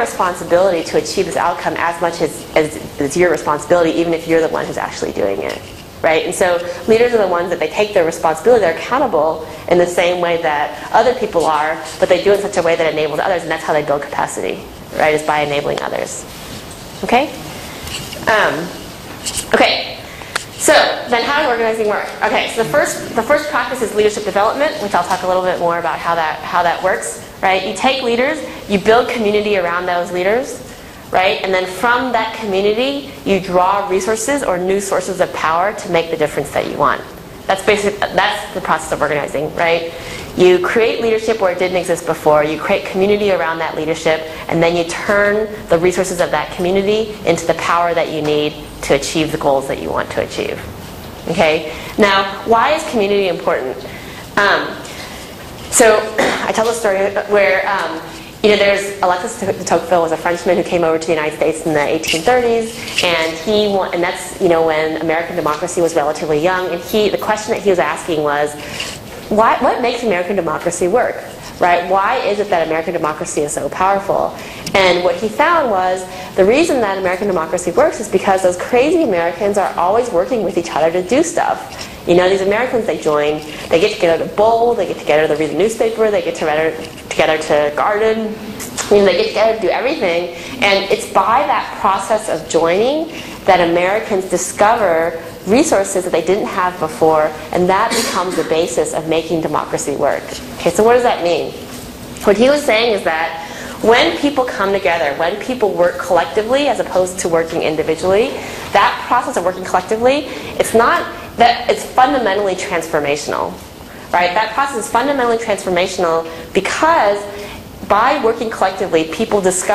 responsibility to achieve this outcome as much as it's your responsibility, even if you're the one who's actually doing it. Right? And so leaders are the ones that they take their responsibility, they're accountable in the same way that other people are, but they do it in such a way that enables others, and that's how they build capacity, right, is by enabling others. Okay? Okay. So then how does organizing work? Okay, so the first practice is leadership development, which I'll talk a little bit more about how that works. Right? You take leaders, you build community around those leaders, right? And then from that community, you draw resources or new sources of power to make the difference that you want. That's the process of organizing, right? You create leadership where it didn't exist before. You create community around that leadership, and then you turn the resources of that community into the power that you need to achieve the goals that you want to achieve. Okay? Now, why is community important? So I tell the story where there's Alexis de Tocqueville was a Frenchman who came over to the United States in the 1830s, and that's when American democracy was relatively young. And the question that he was asking was, what makes American democracy work? Right? Why is it that American democracy is so powerful? And what he found was the reason that American democracy works is because those crazy Americans are always working with each other to do stuff. These Americans, they get together to bowl, they get together to read the newspaper, they get together to garden, they get together to do everything. And it's by that process of joining that Americans discover resources that they didn't have before, and that becomes the basis of making democracy work. Okay, so what does that mean? What he was saying is that when people come together, when people work collectively as opposed to working individually, that process of working collectively, it's fundamentally transformational. Right? That process is fundamentally transformational because by working collectively, people discover